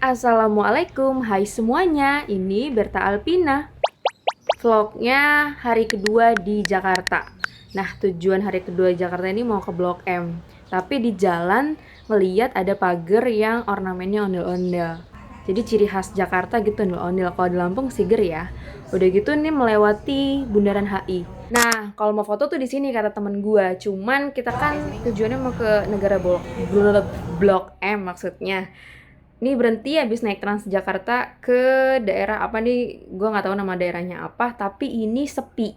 Assalamualaikum, hai semuanya, ini Berta Alpina. Vlognya hari kedua di Jakarta. Nah, tujuan hari kedua di Jakarta ini mau ke Blok M. Tapi di jalan ngeliat ada pagar yang ornamennya ondel-ondel. Jadi ciri khas Jakarta gitu, ondel-ondel. Kalau di Lampung Siger ya. Udah gitu nih melewati Bundaran HI. Nah, kalau mau foto tuh di sini kata temen gue. Cuman kita kan tujuannya mau ke negara Blok M maksudnya. Ini berhenti habis naik Transjakarta ke daerah apa nih, gue nggak tahu nama daerahnya apa, tapi ini sepi.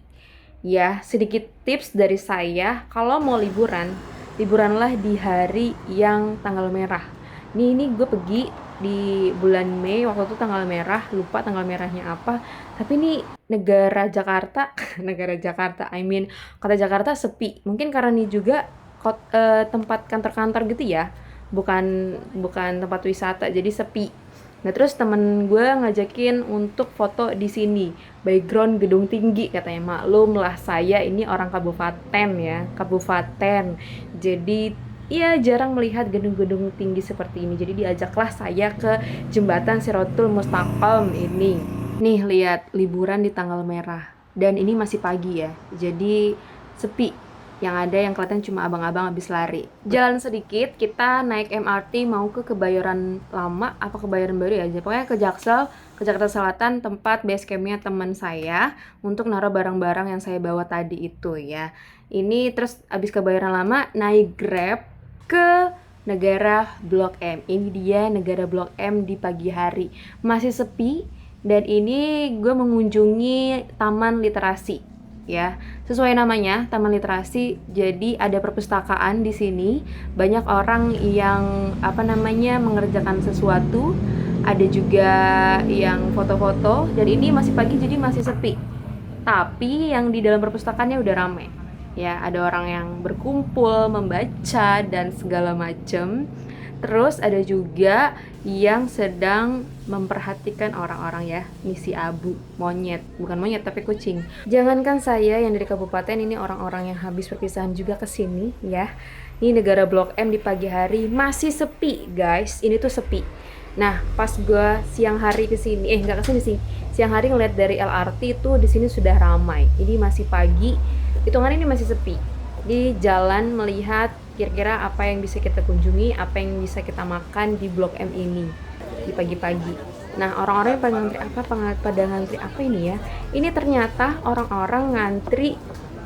Ya, sedikit tips dari saya, kalau mau liburan, liburanlah di hari yang tanggal merah. Ini gue pergi di bulan Mei, waktu itu tanggal merah, lupa tanggal merahnya apa. Tapi ini negara Jakarta, negara Jakarta, kota Jakarta sepi. Mungkin karena ini juga tempat kantor-kantor gitu ya, bukan bukan tempat wisata, jadi sepi. Nah, terus temen gue ngajakin untuk foto di sini, background gedung tinggi katanya. Maklum lah, saya ini orang kabupaten ya, kabupaten. Jadi iya jarang melihat gedung-gedung tinggi seperti ini. Jadi diajaklah saya ke jembatan Sirotul Mustaqim ini. Nih lihat, liburan di tanggal merah. Dan ini masih pagi ya, jadi sepi. Yang ada yang kelihatan cuma abang-abang habis lari. Jalan sedikit, kita naik MRT mau ke Kebayoran Lama apa Kebayoran Baru ya, pokoknya ke Jaksel, ke Jakarta Selatan, tempat base campnya teman saya untuk naruh barang-barang yang saya bawa tadi itu ya. Ini terus abis Kebayoran Lama naik Grab ke negara Blok M. Ini dia negara Blok M di pagi hari, masih sepi. Dan ini gue mengunjungi Taman Literasi ya, sesuai namanya Taman Literasi. Jadi ada perpustakaan di sini, banyak orang yang mengerjakan sesuatu, ada juga yang foto-foto. Dan ini masih pagi jadi masih sepi, tapi yang di dalam perpustakaannya udah rame ya, ada orang yang berkumpul membaca dan segala macem. Terus ada juga yang sedang memperhatikan orang-orang ya, misi abu, monyet, bukan monyet tapi kucing. Jangankan saya yang dari kabupaten, ini orang-orang yang habis perpisahan juga kesini ya. Ini negara Blok M di pagi hari masih sepi guys, ini tuh sepi. Nah, pas gue siang hari kesini, nggak kesini sih, siang hari ngeliat dari LRT itu di sini sudah ramai. Ini masih pagi, hitungan ini masih sepi. Di jalan melihat kira-kira apa yang bisa kita kunjungi, apa yang bisa kita makan di Blok M ini di pagi-pagi. Nah, orang-orang pada ngantri apa ini ya? Ini ternyata orang-orang ngantri,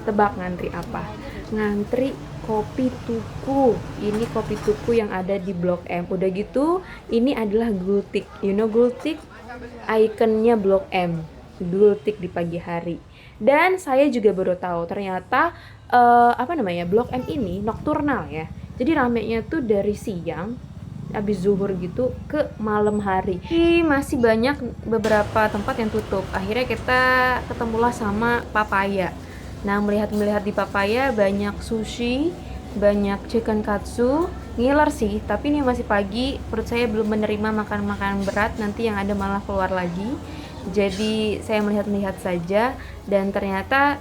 tebak ngantri apa? Ngantri kopi tuku. Ini kopi tuku yang ada di Blok M. Udah gitu, ini adalah gultik. You know gultik? Ikonnya Blok M. Gultik di pagi hari. Dan saya juga baru tahu ternyata Blok M ini nokturnal ya. Jadi ramenya tuh dari siang habis zuhur gitu ke malam hari. Masih banyak beberapa tempat yang tutup. Akhirnya kita ketemulah sama Papaya. Nah, melihat di Papaya banyak sushi, banyak chicken katsu. Ngiler sih, tapi ini masih pagi, perut saya belum menerima makan makanan berat, nanti yang ada malah keluar lagi. Jadi saya melihat-lihat saja, dan ternyata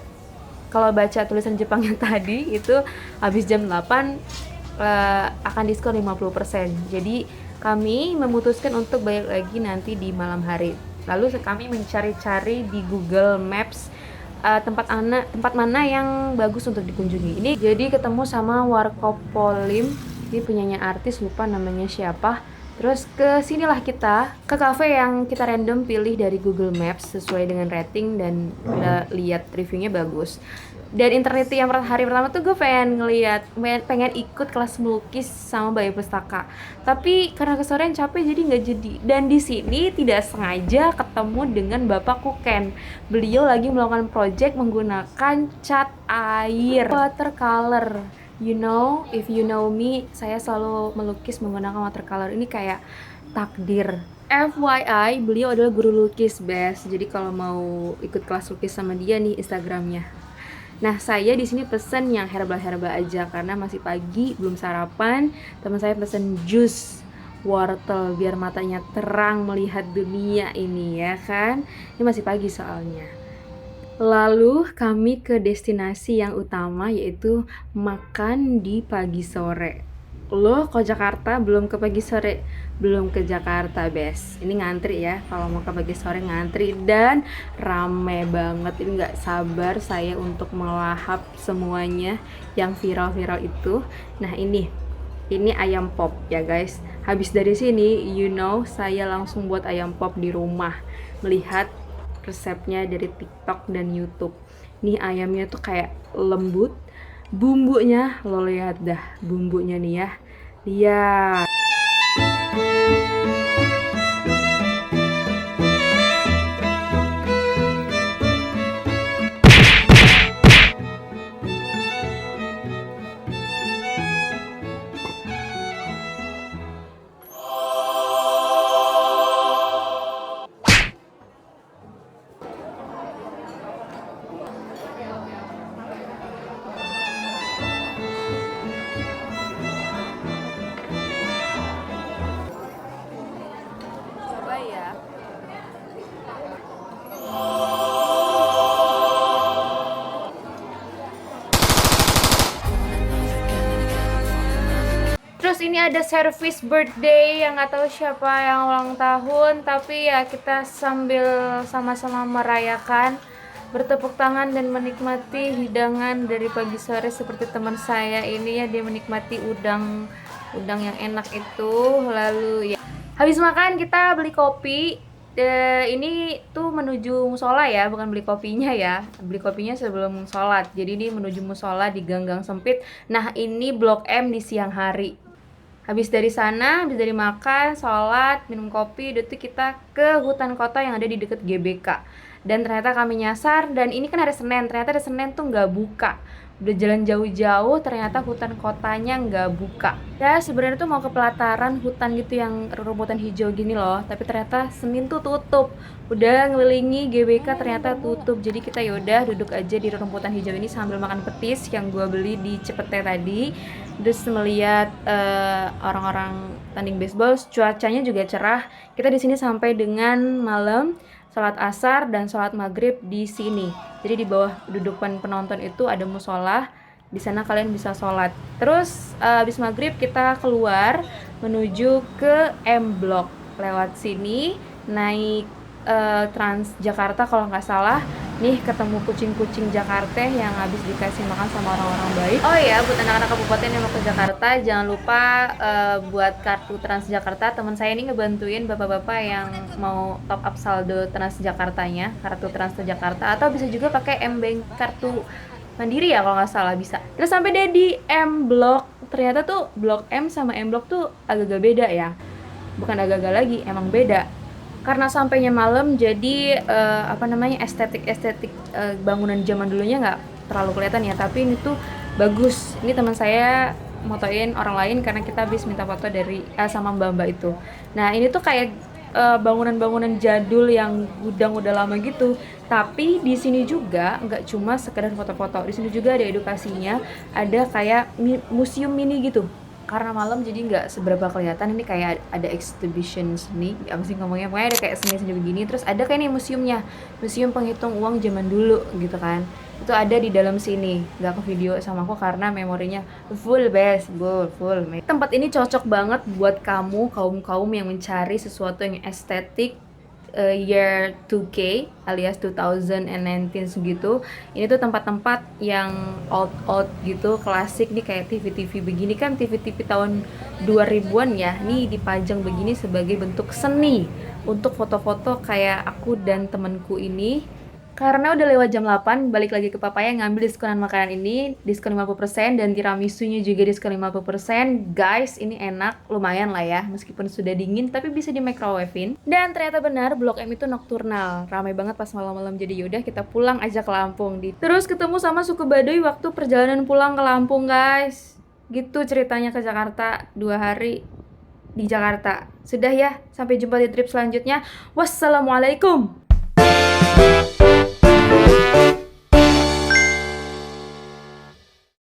kalau baca tulisan Jepangnya tadi itu habis jam 8 akan diskon 50%. Jadi kami memutuskan untuk balik lagi nanti di malam hari. Lalu kami mencari-cari di Google Maps tempat mana yang bagus untuk dikunjungi. Ini jadi ketemu sama Warkop Polim, ini punyanya artis, lupa namanya siapa. Terus ke sinilah kita, ke cafe yang kita random pilih dari Google Maps sesuai dengan rating dan lihat reviewnya bagus. Dan interneti yang hari pertama tuh gue pengen ikut kelas melukis sama Bayi Pustaka. Tapi karena kesorean capek jadi nggak jadi. Dan di sini tidak sengaja ketemu dengan Bapak Kuken. Beliau lagi melakukan project menggunakan cat air, watercolor. You know, if you know me, saya selalu melukis menggunakan watercolor. Ini kayak takdir. FYI, beliau adalah guru lukis, best. Jadi kalau mau ikut kelas lukis sama dia nih Instagramnya. Nah, saya di sini pesen yang herbal-herbal aja karena masih pagi, belum sarapan. Teman saya pesen jus wortel biar matanya terang melihat dunia ini ya kan. Ini masih pagi soalnya. Lalu kami ke destinasi yang utama, yaitu makan di pagi sore. Loh, kok Jakarta belum ke pagi sore? belum ke Jakarta, Bes. Ini ngantri ya, kalau mau ke pagi sore ngantri dan rame banget. Ini nggak sabar saya untuk melahap semuanya yang viral-viral itu. Nah ini ayam pop ya guys. Habis dari sini, saya langsung buat ayam pop di rumah. Melihat resepnya dari TikTok dan YouTube. Nih ayamnya tuh kayak lembut. Bumbunya, lo lihat dah bumbunya nih ya. Lihat. Coba ya. Terus ini ada service birthday yang nggak tahu siapa yang ulang tahun, tapi ya kita sambil sama-sama merayakan, bertepuk tangan dan menikmati hidangan dari pagi sore seperti teman saya ini ya, dia menikmati udang yang enak itu. Lalu ya habis makan kita beli kopi. Ini tuh menuju musola ya, bukan beli kopinya ya. Beli kopinya sebelum sholat. Jadi ini menuju musola di gang-gang sempit. Nah ini Blok M di siang hari. Habis dari sana, habis dari makan, sholat, minum kopi, udah tuh kita ke hutan kota yang ada di deket GBK. Dan ternyata kami nyasar, dan ini kan hari Senin, ternyata hari Senin tuh nggak buka. Udah jalan jauh-jauh, ternyata hutan kotanya nggak buka. Ya sebenarnya tuh mau ke pelataran hutan gitu yang rumputan hijau gini loh, tapi ternyata Senin tuh tutup. Udah ngelilingi GBK ternyata tutup. Jadi kita yaudah duduk aja di rumputan hijau ini sambil makan petis yang gua beli di Cepete tadi. Terus melihat orang-orang tanding baseball, cuacanya juga cerah. Kita di sini sampai dengan malam, sholat asar dan sholat maghrib di sini. Jadi di bawah dudukan penonton itu ada musola. Di sana kalian bisa sholat. Terus habis maghrib kita keluar menuju ke M Block. Lewat sini naik Transjakarta kalau nggak salah. Nih ketemu kucing-kucing Jakarta yang habis dikasih makan sama orang-orang baik. Oh ya, buat anak-anak kabupaten yang mau ke Jakarta, jangan lupa buat kartu Transjakarta. Teman saya ini ngebantuin bapak-bapak yang mau top up saldo Transjakartanya, kartu Transjakarta, atau bisa juga pakai M-Bank kartu Mandiri ya kalau nggak salah bisa. Terus sampai deh di M Block. Ternyata tuh Blok M sama M Block tuh agak-agak beda ya. Bukan agak-agak lagi, emang beda. Karena sampainya malam, jadi estetik bangunan zaman dulunya nggak terlalu kelihatan ya, tapi ini tuh bagus. Ini teman saya motoin orang lain karena kita habis minta foto dari sama mbak-mbak itu. Nah ini tuh kayak bangunan-bangunan jadul yang gudang udah lama gitu. Tapi di sini juga nggak cuma sekedar foto-foto, di sini juga ada edukasinya, ada kayak museum mini gitu. Karena malam jadi nggak seberapa kelihatan, ini kayak ada exhibition seni, apa sih ngomongnya, pokoknya ada kayak seni-seni begini. Terus ada kayak nih museumnya, museum penghitung uang zaman dulu gitu kan, itu ada di dalam sini. Nggak ke video sama aku karena memorinya full full. Tempat ini cocok banget buat kamu kaum yang mencari sesuatu yang estetik year 2K alias 2019 segitu. Ini tuh tempat-tempat yang old gitu, klasik nih, kayak TV-TV begini kan, TV-TV tahun 2000-an ya. Nih dipajang begini sebagai bentuk seni untuk foto-foto kayak aku dan temanku ini. Karena udah lewat jam 8, balik lagi ke Papaya ngambil diskonan makanan ini, diskon 50%, dan tiramisunya juga diskon 50%. Guys, ini enak, lumayan lah ya, meskipun sudah dingin, tapi bisa di microwave-in. Dan ternyata benar, Blok M itu nokturnal, ramai banget pas malam-malam. Jadi yaudah kita pulang aja ke Lampung. Terus ketemu sama suku Baduy waktu perjalanan pulang ke Lampung, guys. Gitu ceritanya ke Jakarta, 2 hari di Jakarta. Sudah ya, sampai jumpa di trip selanjutnya. Wassalamualaikum.